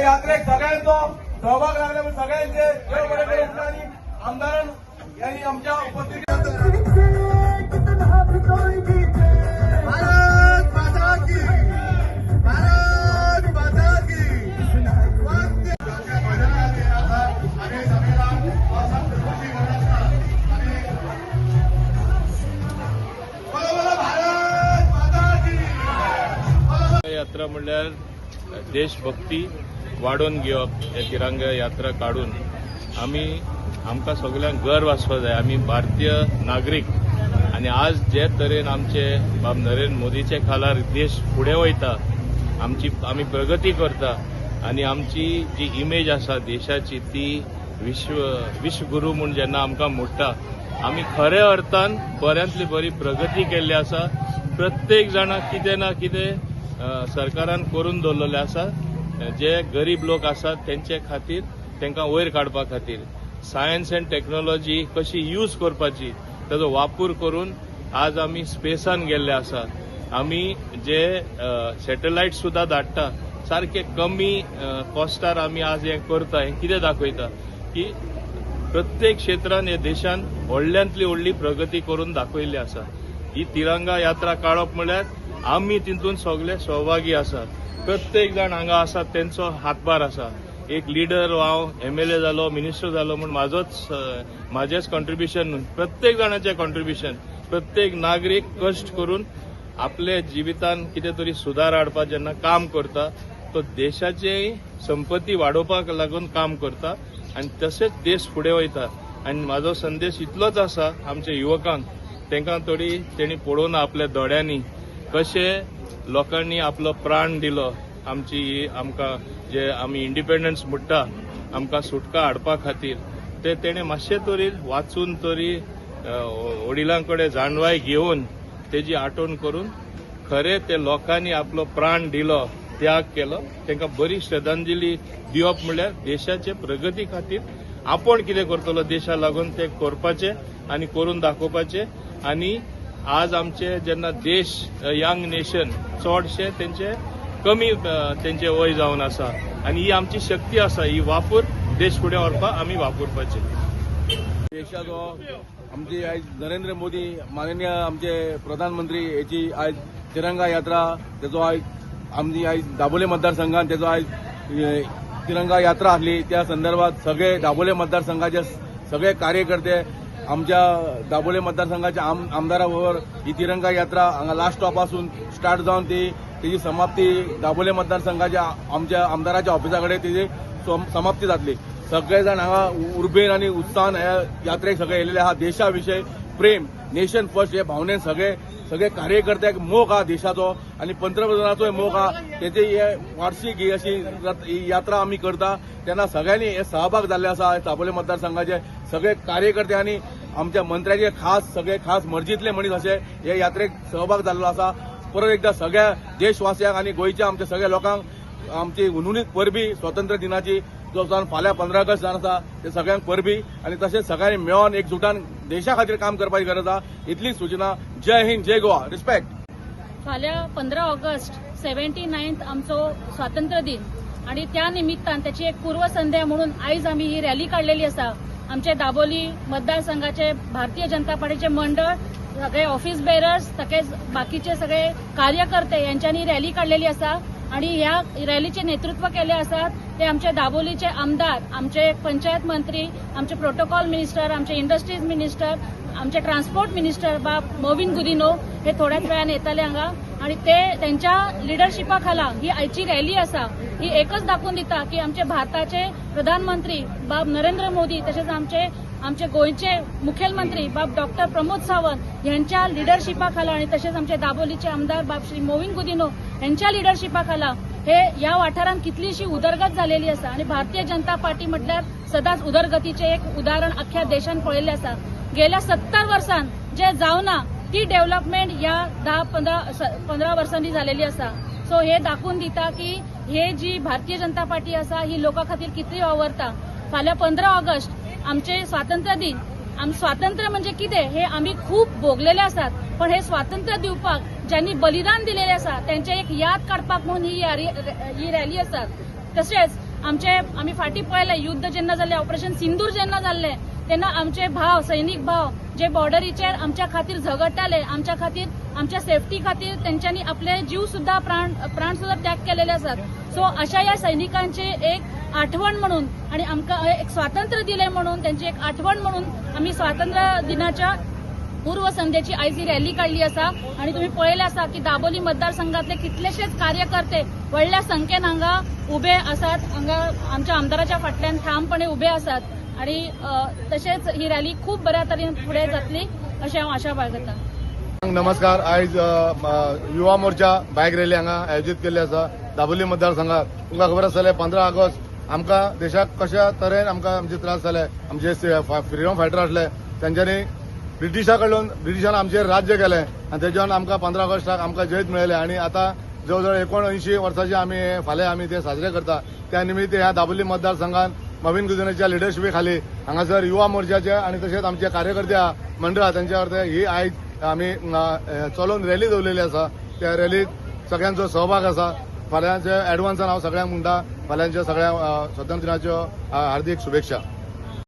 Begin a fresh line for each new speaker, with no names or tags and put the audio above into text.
यात्रेक सगळ्यांचो सहभाग लागल्यामुळे सगळ्यांचे बरोबर आमदार यांनी आमच्या उपस्थितीत
यात्रा म्हणल्यार देशभक्ती वाडोवन घेवप हे तिरंगा यात्रा काढून आमकां सगळ्यांक गर्व आसपा जाय आमी भारतीय नागरीक आनी आज जे तरेन आमचे बाब नरेंद्र मोदीचे खालार देश फुडें वयता आमी प्रगती करता आनी आमची जी इमेज आसा देशाची ती विश्वगुरू म्हूण जेन्ना आमकां म्हणटा आमी खऱ्या अर्थान बऱ्यांतली बरी प्रगती केल्ली आसा प्रत्येक जाणां कितें ना कितें सरकारान करून दवरलेले आसा जे गरीब लोक आसात तेंचे खातीर तांकां वयर काडपा खातीर सायन्स एंड टेक्नॉलॉजी कशी यूज करपाची ताजो वापर करून आज आमी स्पेसान गेल्ले आसा आमी जे सॅटेलायट सुद्दां धाडटा सारखे कमी कॉस्टार आमी आज हें करता हें कितें दाखयता की प्रत्येक क्षेत्रान हे देशान व्हडल्यांतली व्हडली प्रगती करून दाखयल्ली आसा ही तिरंगा यात्रा काडप म्हळ्यार आमी तितून सगळे सहभागी आसा प्रत्येक जाण हांगा आसा तेंचो हातभार आसा एक लिडर हांव MLA जालो मिनिस्टर जालो म्हूण म्हाजेच कॉन्ट्रिब्युशन न्हू प्रत्येक जाणांचें कॉन्ट्रिब्युशन प्रत्येक नागरीक कश्ट करून आपले जिवितान कितें तरी सुदार हाडपा जेन्ना काम करता तो देशाची संपत्ती वाडोवपाक लागून काम करता आनी तशेंच देश फुडें वयता आनी म्हाजो संदेश इतलोच आसा आमच्या युवकांक तांकां तेणी पळोवन आपल्या दोळ्यांनी कशे लोकांनी आपलो प्राण दिलो आमकां जे आमी इंडिपेंडन्स म्हणटा आमकां सुटका हाडपा खातीर ते तेणें मातशें तरी वाचून तरी वडिलां कडेन जाणवाय घेवन तेजी आठवण करून खरें ते लोकांनी आपलो प्राण दिलो त्याग केलो तांकां बरी श्रद्धांजली दिवप म्हणल्यार देशाचे प्रगती खातीर आपण कितें करतलो देशा लागून ते करपाचें आनी करून दाखोवपाचें आनी आज आमचे जेन्ना देश यंग नेशन चडशे तेंचे कमी तेंचे वय जावन आसा आनी ही आमची शक्ती आसा ही वापर देश फुडें व्हरपाक आमी वापरपाचे
देशाचो आमची आयज नरेंद्र मोदी माननीय आमचे प्रधानमंत्री हेची आयज तिरंगा यात्रा तेजो आयज आमची आयज दाबोले मतदारसंघात तेजो आयज तिरंगा यात्रा आसली त्या संदर्भात सगळे दाबोले मतदारसंघाचे सगळे कार्यकर्ते आमच्या दाबोले मतदारसंघाच्या आमदारा बरोबर ही तिरंगा यात्रा हांगा लास्ट स्टॉपासून स्टार्ट जावन तेजी समाप्ती दाबोले मतदारसंघाच्या आमच्या आमदाराच्या ऑफिसा कडेन तेजी समाप्ती जातली सगळे जाण हांगा उर्बेन आनी उत्साहान ह्या यात्रेक सगळे येयलेले आहा देशा विशयी प्रेम नेशन फर्स्ट हे भावनेन सगळे कार्यकर्त्याक मोग हा देशाचो आनी पंतप्रधानाचोय मोग हा तेजी हे वार्षिक ही अशी यात्रा आमी करता तेन्ना सगळ्यांनी हे सहभाग जाल्ले आसा दाबोले मतदारसंघाचे सगळे कार्यकर्ते आनी आमच्या मंत्र्याचे सगळे खास मर्जीतले मनीस असे हे यात्रेक सहभाग जाल्लो आसा परत एकदा सगळ्या देशवासियांक आनी गोंयच्या आमच्या सगळ्या लोकांक आमची उनुनीत परबी स्वातंत्र्य दिनाची जो जावन फाल्यां 15 ऑगस्ट जावन आसा ते सगळ्यांक परबी आनी तशेंच सगळ्यांनी मेळोन एकजुटान देशा खातीर काम करपाची गरज आसा इतलीच सूचना जय हिंद जय गोवा रिस्पेक्ट
फाल्यां 15 ऑगस्ट 79th आमचो स्वातंत्र्य दिन आणि त्या निमित्तान त्याची एक पूर्वसंध्या म्हणून आयज आम्ही ही रॅली काढलेली असा आमचे दाबोली मतदारसंघाचे भारतीय जनता पार्टीचे मंडळ सगळे ऑफिस बेरर्स तसेच बाकीचे सगळे कार्यकर्ते यांच्यानी रॅली काढलेली असा आणि या रॅलीचे नेतृत्व केले असतात ते आमचे दाबोलीचे आमदार आमचे पंचायत मंत्री आमचे प्रोटोकॉल मिनिस्टर आमचे इंडस्ट्रीज मिनिस्टर आमचे ट्रान्सपोर्ट मिनिस्टर बाब मोविन गुदिनो हे थोड्याच वेळान येतले हांगा आणि ते त्यांच्या लिडरशिपा खाला ही आयची रॅली असा ही एकच दाखवून दिता की आमचे भारताचे प्रधानमंत्री बाब नरेंद्र मोदी तसेच आमचे गोयचे मुख्यमंत्री बाब डॉक्टर प्रमोद सावंत यांच्या लिडरशिपा खाला आणि तसेच आमचे दाबोलीचे आमदार बाब श्री मोविन गुदिनो यांच्या लिडरशिपा खाला हे या वाठारांत कितलीशी उदरगत झालेली असा आणि भारतीय जनता पार्टी म्हटल्यार सदांच उदरगतीचे एक उदाहरण अख्ख्या देशान पळयल्ले आसा गेल्या 70 वर्षांत जे जावना ती डेव्हलपमेंट या 10-15 वर्षांनी झालेली असा सो हे दाखवून दिता की हे जी भारतीय जनता पार्टी असा ही लोकां खातीर कितली वावरता फाल्यां 15 ऑगस्ट आमचे स्वातंत्र्य दिन स्वातंत्र्य म्हणजे कितें हे आम्ही खूप भोगलेले आसात पण हे स्वातंत्र्य दिवपाक ज्यांनी बलिदान दिलेले आसा त्यांचे एक याद काडपाक म्हणून ही रॅली आसा तशेंच आम्ही फाटी पळयले युद्ध जेन्ना जाल्लें ऑपरेशन सिंदूर जेन्ना जाल्लें तेन्ना आमचे भाव सैनीक भाव जे बॉर्डरीचेर आमच्या खातीर झगडटाले आमच्या खातीर आमच्या सेफ्टी खातीर तेंच्यांनी आपले जीव सुद्धा प्राण सुद्धा त्याग केलेले आसात. सो अशा या सैनिकांचे एक आठवण म्हणून आणि आमकां एक स्वातंत्र्य दिले म्हणून त्यांची एक आठवण म्हणून आम्ही स्वातंत्र्य दिनाच्या पूर्व संध्येची आयज ही रॅली काढली असा. आणि तुम्ही पळयलें आसा की दाबोली मतदारसंघातले कितलेशेच कार्यकर्ते व्हडल्या संख्येन हांगा उबे आसात, हांगा आमच्या आमदाराच्या फाटल्यान ठामपणे उबे आसात. आणि तशेंच ही रॅली खूप बऱ्या तरेन फुडें जातली अशें हांव आशा बाळगतां.
नमस्कार. आयज युवा मोर्चा बायक रॅली हांगा आयोजीत केल्ली आसा दाबोली मतदारसंघात. तुमकां खबर आसतलें 15 ऑगस्ट आमकां देशाक कशा तरेन आमचे त्रास जाले. आमचे फ्रिडम फायटर आसले तेंच्यांनी ब्रिटिशान आमचेर राज्य केलें आनी तेज्यान आमकां 15 ऑगस्टाक आमकां जैत मेळयलें. आनी आतां जवळ 79 वर्सांचे आमी फाल्यां आमी ते साजरे करता. त्या निमित्त ह्या दाबोली मतदारसंघात मवीन गुजराच्या लिडरशिपे खाली हांगासर युवा मोर्चाचे आणि तशेंच आमचे कार्यकर्ते मंडळ आहा त्यांच्या अर्थ ही आयज आमी चलोवन रॅली दवरलेली आसा. त्या रॅलीत सगळ्यांचो सहभाग आसा. फाल्यांचे एडवान्सान हांव सगळ्यांक म्हणटा फाल्यांच्या सगळ्या स्वातंत्र्य दिनाच्यो हार्दिक शुभेच्छा.